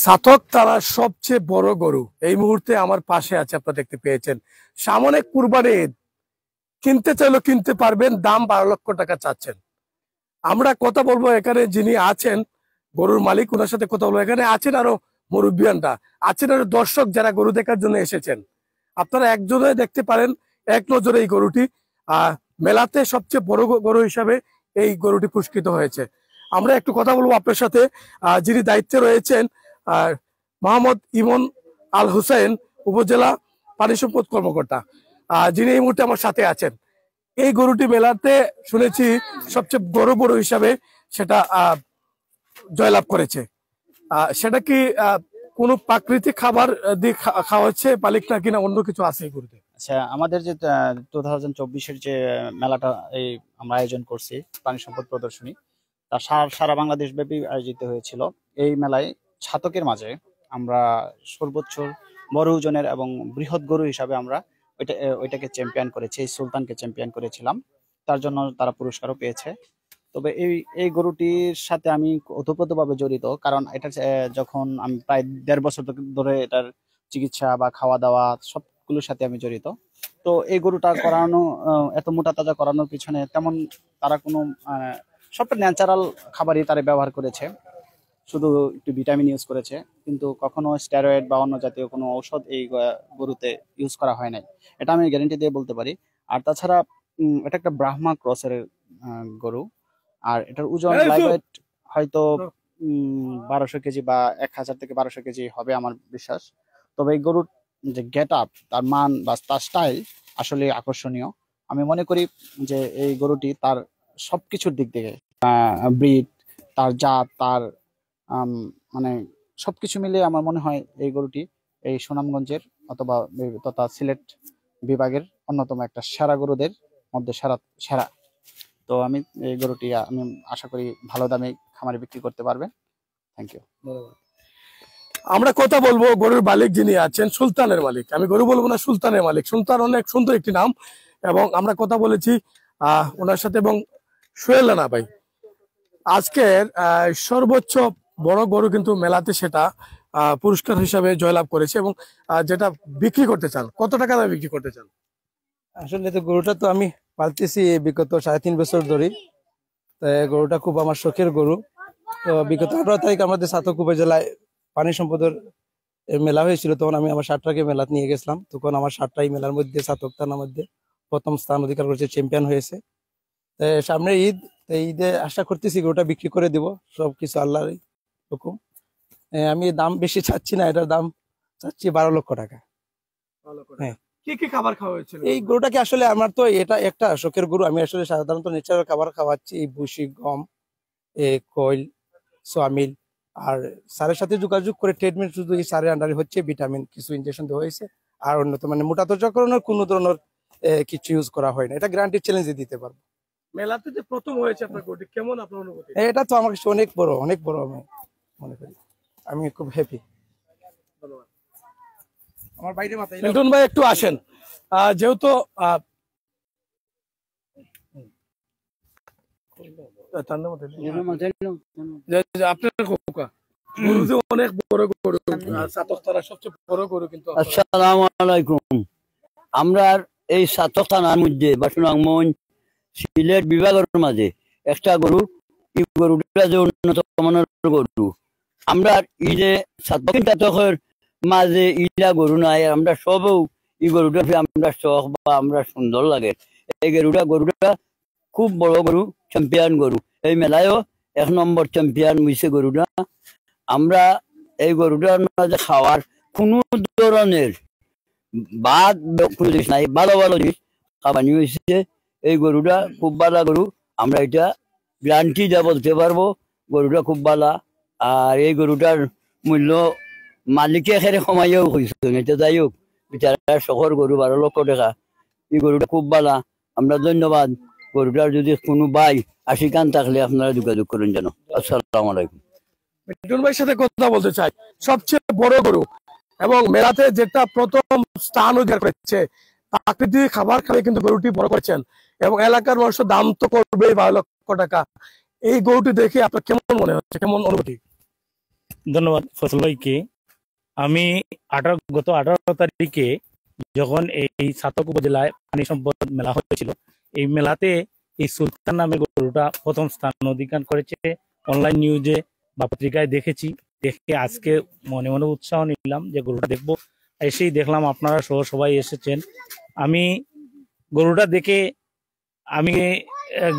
সাতক তারা সবচেয়ে বড় গরু এই মুহূর্তে আমার পাশে আছে, আপনারা দেখতে পেয়েছেন। সামনে কুরবানি ঈদ, কিনতে চাইলেও কিনতে পারবেন, দাম 12 লক্ষ টাকা চাচ্ছেন। আমরা কথা বলবো এখানে যিনি আছেন গরুর মালিক, ওনার সাথে কথা বলবো। এখানে আছেন আরো মুরব্বিয়ানরা, আছেন আরো দর্শক যারা গরু দেখার জন্য এসেছেন। আপনারা একজনে দেখতে পারেন এক নজরে এই গরুটি মেলাতে সবচেয়ে বড় গরু হিসাবে এই গরুটি পুরস্কৃত হয়েছে। আমরা একটু কথা বলবো আপনার সাথে, যিনি দায়িত্বে রয়েছেন মোহাম্মদ ইমন আল হুসাইন, উপজেলা পানি সম্পদ কর্মকর্তা, যিনি এই মুহূর্তে আমার সাথে আছেন। এই গরুটি মেলাতে শুনেছি সবচেয়ে বড় গরু হিসাবে সেটা জয়লাভ করেছে। সেটা কি কোন প্রাকৃতিক খাবার দিয়ে খাওয়াচ্ছে মালিক নাকি না অন্য কিছু আছে এই গরুতে? আচ্ছা, আমাদের যে 2024-এর যে মেলাটা এই আমরা আয়োজন করছি, প্রাণী সম্পদ প্রদর্শনী, তা সারা বাংলাদেশ ব্যাপী আয়োজিত হয়েছিল। এই মেলায় ছাতকের মাঝে আমরা সর্বোচ্চ বড় ওজনের এবং বৃহৎ গরু হিসাবে আমরা ওইটাকে চ্যাম্পিয়ন করেছি, এই সুলতানকে চ্যাম্পিয়ন করেছিলাম। তার জন্য তারা পুরস্কারও পেয়েছে। তবে এই গরুটির সাথে আমি ওতপ্রোতভাবে জড়িত, কারণ এটা যখন আমি প্রায় 1.5 বছর ধরে এটার চিকিৎসা বা খাওয়া দাওয়া সবগুলোর সাথে আমি জড়িত। তো এই গরুটা করানো, এত মোটা তাজা করানোর পিছনে তেমন তারা কোনো সবটা ন্যাচারাল খাবারই তারা ব্যবহার করেছে, শুধু একটু ভিটামিন ইউজ করেছে, কিন্তু কখনো স্টেরয়েড বা অন্য জাতীয় কোনো ঔষধ এই গরুতে ইউজ করা হয় নাই, এটা আমি গ্যারান্টি দিয়ে বলতে পারি। আর তাছাড়া এটা একটা ব্রাহ্মা ক্রসের গরু, আর এটার ওজন লাইভ ওয়েট হয়তো 1200 কেজি বা 1000 থেকে 1200 কেজি হবে আমার বিশ্বাস। তবে এই গরুর যে গেট আপ, তার মান বা তার স্টাইল আসলে আকর্ষণীয়। আমি মনে করি যে এই গরুটি তার সবকিছুর দিক থেকে, ব্রিড, তার জাত, তার মানে সবকিছু মিলে আমার মনে হয় এই গরুটি এই সুনামগঞ্জের অথবা তথা সিলেট বিভাগের অন্যতম একটা সেরা গরুদের মধ্যে সেরা। তো আমি এই গরুটি আমি আশা করি ভালো দামে খামারে বিক্রি করতে পারবেন। Thank you. আমরা কথা বলবো গরুর মালিক যিনি আছেন, সুলতানের মালিক। আমি গরু বলবো না, সুলতানের মালিক। সুলতান অনেক সুন্দর একটি নাম, এবং আমরা কথা বলেছি ওনার সাথে। এবং সোহেল রানা ভাই, আজকের সর্বোচ্চ বড় গরু কিন্তু মেলাতে সেটা পুরস্কার হিসাবে জয়লাভ করেছে, এবং যেটা বিক্রি করতে চান, কত টাকা দামে বিক্রি করতে চান? আসলে তো গরুটা তো আমি পালতেছি বিগত 3.5 বছর ধরে। গরুটা খুব আমার শখের গরু। তো বিগত 18 তারিখ আমাদের ছাতক উপজেলায় পানি সম্পদের মেলা হয়েছিল, তখন আমি আমার 7টাকে মেলাতে নিয়ে গেছিলাম। তখন আমার 7টাই মেলার মধ্যে ছাতক থানার মধ্যে প্রথম স্থান অধিকার করেছে, চ্যাম্পিয়ন হয়েছে। সামনে ঈদ, ঈদে আশা করতেছি গরুটা বিক্রি করে দিব, সবকিছু আল্লাহর হুকুম। আমি দাম বেশি চাচ্ছি না, এটার দাম চাচ্ছি 12 লক্ষ টাকা। হ্যাঁ, কি কি খাবার খাওয়া হয়েছিল এই গরুটাকে? আসলে আমার তো এটা একটা শখের গরু। আমি আসলে সাধারণত ন্যাচারাল খাবার খাওয়াচ্ছি, এই ভুসি, গম, কয়েল, সোয়ামিল। আর স্যারের সাথে যোগাযোগ করে ট্রিটমেন্ট শুধু এই স্যারের আন্ডারে হচ্ছে, ভিটামিন কিছু ইনজেকশন দেওয়া হয়েছে। আর অন্যত মানে মোটা তাজাকরণের কোনো ধরনের কিছু ইউজ করা হয় না। এটা গ্যারান্টি চ্যালেঞ্জে দিতে পারবো। মেলাতে যে প্রথম হয়েছে আপনার গরুটি, কেমন আপনার অনুভূতি? এটা তো আমার কাছে অনেক বড় আমি মনে করি। আমি খুব হ্যাপি। ধন্যবাদ। আমার বাইরে মাথায় মিল্টন ভাই একটু আসেন, যেহেতু অনেক বড় গরু, সবচেয়ে বড় গরু কিন্তু। আসসালামু আলাইকুম। আমরা এই ছাতক থানার মধ্যে বা সুনামগঞ্জ সিলেট বিভাগের মাঝে একটা গরু, এই গরুটা যে উন্নত মানের গরু। আমরা এই যে ছাতকের মাঝে ইলা গরু নাই, আমরা সবও এই গরুটা আমরা শখ বা আমরা সুন্দর লাগে। এই গরুটা খুব বড় গরু, চ্যাম্পিয়ন গরু। এই মেলায়ও 1 নম্বর চ্যাম্পিয়ন হয়েছে গরুটা। আমরা এই গরুটার মাঝে খাওয়ার কোনো ধরনের বাদ নাই, ভালো জিনিস খাবানি হয়েছে। এই গরুটা খুব ভালো গরু, আমরা এটা গ্যারান্টি যা বলতে পারবো, গরুটা খুব ভালো। আর এই গরুটার মূল্য মালিকে এখানে কমাইয়াও হয়েছে, এটা যাই হোক, বিচার শহর গরু 12 লক্ষ টাকা। এই গরুটা খুব ভালো, আমরা ধন্যবাদ। গরুটার যদি কোনো ভাই আশিকান থাকলে আপনারা যোগাযোগ করুন যেন। আসসালামু আলাইকুম। মিল্টন ভাইয়ের সাথে কথা বলতে চাই। সবচেয়ে বড় গরু এবং মেলাতে যেটা প্রথম স্থান অধিকার করেছে, প্রাকৃতিক খাবার খাবে কিন্তু গরুটি বড় করেছেন, এবং এলাকার মানুষের দাম তো করবে 12 লক্ষ টাকা। এই গরুটি দেখে আপনার কেমন মনে হচ্ছে, কেমন অনুভূতি? ধন্যবাদ ফসল ভাইকে। আমি গত 18 তারিখে যখন এই ছাতক উপজেলায় পানি সম্পদ মেলা হয়েছিল, এই মেলাতে এই সুলতান নামের গরুটা প্রথম স্থান অধিকার করেছে। অনলাইন নিউজে বা পত্রিকায় দেখেছি, দেখে আজকে মনে মনে উৎসাহ নিলাম যে গরুটা দেখবো। এসেই দেখলাম আপনারা সহ সবাই এসেছেন। আমি গরুটা দেখে আমি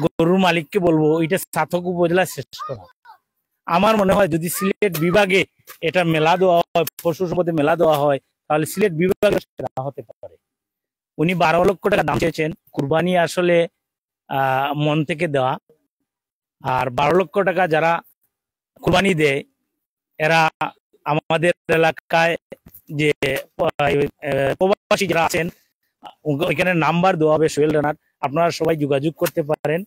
গরুর মালিককে বলবো এটা ছাতক উপজেলায় শ্রেষ্ঠ না। আমার মনে হয় যদি সিলেট বিভাগে এটা মেলা দেওয়া হয়, পশু সম্পদে মেলা দেওয়া হয়, তাহলে সিলেট বিভাগে সেরা হতে পারে। উনি 12 লক্ষ টাকা দাম চেয়েছেন। কুরবানি আসলে মন থেকে দেওয়া। আর 12 লক্ষ টাকা যারা কুরবানি দেয় এরা আমাদের এলাকায় যে প্রবাসী যারা আছেন ওইখানে নাম্বার দেওয়া হবে সোহেল রানার, আপনারা সবাই যোগাযোগ করতে পারেন।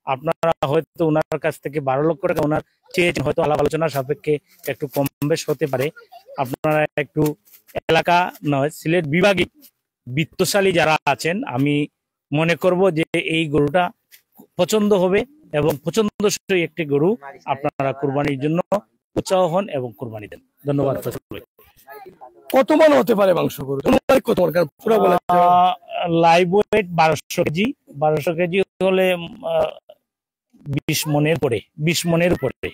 আপনারা হয়তো ওনার কাছ থেকে 12 লক্ষ টাকা ওনার চেয়েছেন, হয়তো আলাপ আলোচনার সাপেক্ষে একটু কম বেশ হতে পারে। আপনারা একটু এলাকা নয় সিলেট বিভাগে বিত্তশালী যারা আছেন, আমি মনে করব যে এই গরুটা পছন্দ হবে এবং পছন্দসই একটি গরু আপনারা কুরবানির জন্য উৎসাহ হন এবং কুরবানি দেন। ধন্যবাদ। কত মন হতে পারে মাংস গরু? কত মন? কারণ পুরো বলা লাইভ ওয়েট 1200 কেজি। 1200 কেজি হলে 20 মনের উপরে, 20 মনের উপরে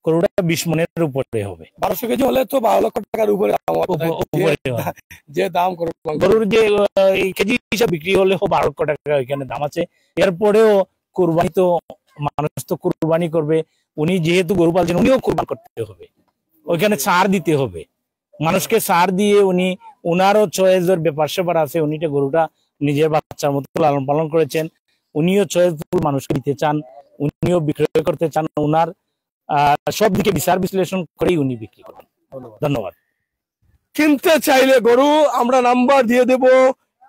গরুটা 20 মনের উপরে হবে। 1200 কেজি হলে তো 12 লক্ষ টাকার উপরে যে দাম গরুর যে এই কেজি হিসাব বিক্রি হলে 12 লক্ষ টাকা এখানে দাম আছে। এরপরেও কুরবানি তো মানুষ তো কুরবানি করবে, উনি যেহেতু গরু পালছেন উনিও কুরবান করতে হবে, ওইখানে ছাড় দিতে হবে মানুষকে। ছাড় দিয়ে উনি উনারও চয়েসের ব্যাপার স্যাপার আছে। উনি গরুটা নিজের বাচ্চার মতো লালন পালন করেছেন, উনিও চয়েসফুল মানুষকে দিতে চান, উনিও বিক্রয় করতে চান। উনার সব দিকে বিচার বিশ্লেষণ করেই উনি বিক্রি করেন। ধন্যবাদ। কিনতে চাইলে গরু আমরা নাম্বার দিয়ে দেব,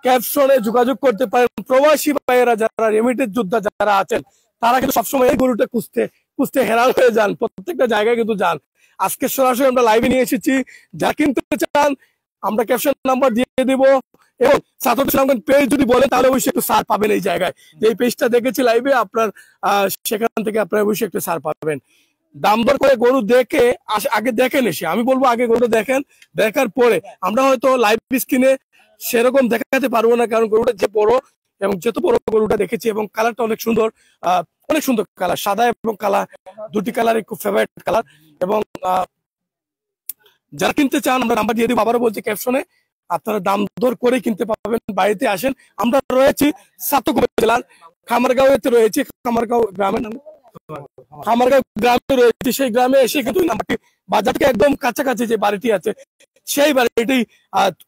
ক্যাপশনে যোগাযোগ করতে পারেন। প্রবাসী ভাইয়েরা যারা রেমিটেড যোদ্ধা যারা আছেন তারা কিন্তু সবসময় এই গরুটা খুঁজতে হেরান হয়ে যান, প্রত্যেকটা জায়গায় কিন্তু যান। আজকে সরাসরি আমরা লাইভে নিয়ে এসেছি, যা কিনতে চান আমরা ক্যাপশন নাম্বার দিয়ে দেব। এবং ছাতক ইসলামগঞ্জ পেজ যদি বলে তাহলে অবশ্যই একটু সার পাবেন এই জায়গায়। যে পেজটা দেখেছি লাইভে আপনার, সেখান থেকে আপনারা অবশ্যই একটু সার পাবেন। দাম দর করে গরু দেখে আগে দেখেন এসে, আমি বলবো আগে গরুটা দেখেন, দেখার পরে আমরা হয়তো লাইভ স্ক্রিনে সেরকম দেখাতে পারবো না, কারণ গরুটা যে বড় এবং যত বড় গরুটা দেখেছি এবং কালারটা অনেক সুন্দর, অনেক সুন্দর কালার, সাদা এবং কালা দুটি কালারই খুব ফেভারিট কালার। এবং যারা কিনতে চান আমরা নাম্বার দিয়ে দিব, আবারও বলছি ক্যাপশনে, আপনারা দাম দর করে কিনতে পাবেন। বাড়িতে আসেন। আমরা রয়েছি ছাতক উপজেলার খামারগাঁওতে রয়েছে, খামারগাঁও গ্রামের নাম খামারগাঁও গ্রামে রয়েছে। সেই গ্রামে এসে কিন্তু নাম্বারটি বাজার থেকে একদম কাছাকাছি যে বাড়িটি আছে সেই বাড়িটি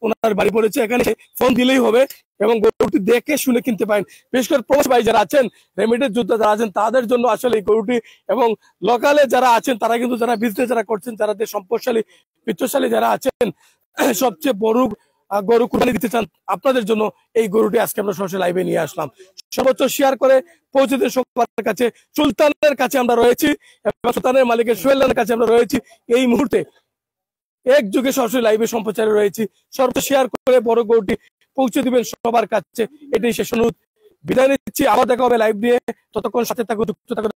ওনার বাড়ি পড়েছে, এখানে ফোন দিলেই হবে এবং গরুটি দেখে শুনে কিনতে পারেন। বিশেষ করে প্রবাসী ভাই যারা আছেন, রেমিটেড যোদ্ধা যারা আছেন তাদের জন্য আসলে এই গরুটি, এবং লোকালে যারা আছেন তারা কিন্তু যারা বিজনেস যারা করছেন, যারা সম্পদশালী বিত্তশালী যারা আছেন, সবচেয়ে বড় গরু কুরবানি দিতে চান, আপনাদের জন্য এই গরুটি আজকে আমরা সরাসরি লাইভে নিয়ে আসলাম। সর্বোচ্চ শেয়ার করে পৌঁছে দিন সবার কাছে। সুলতানের কাছে আমরা রয়েছি এবং সুলতানের মালিকের সোহেলের কাছে আমরা রয়েছি। এই মুহূর্তে এক যুগে সরাসরি লাইভে সম্প্রচারে রয়েছি। সর্বোচ্চ শেয়ার করে বড় গরুটি পৌঁছে দিবেন সবার কাছে, এটাই শেষ অনুরোধ। বিদায় নিচ্ছি, আবার দেখা হবে লাইভ দিয়ে। ততক্ষণ সাথে থাকুন, যুক্ত থাকুন।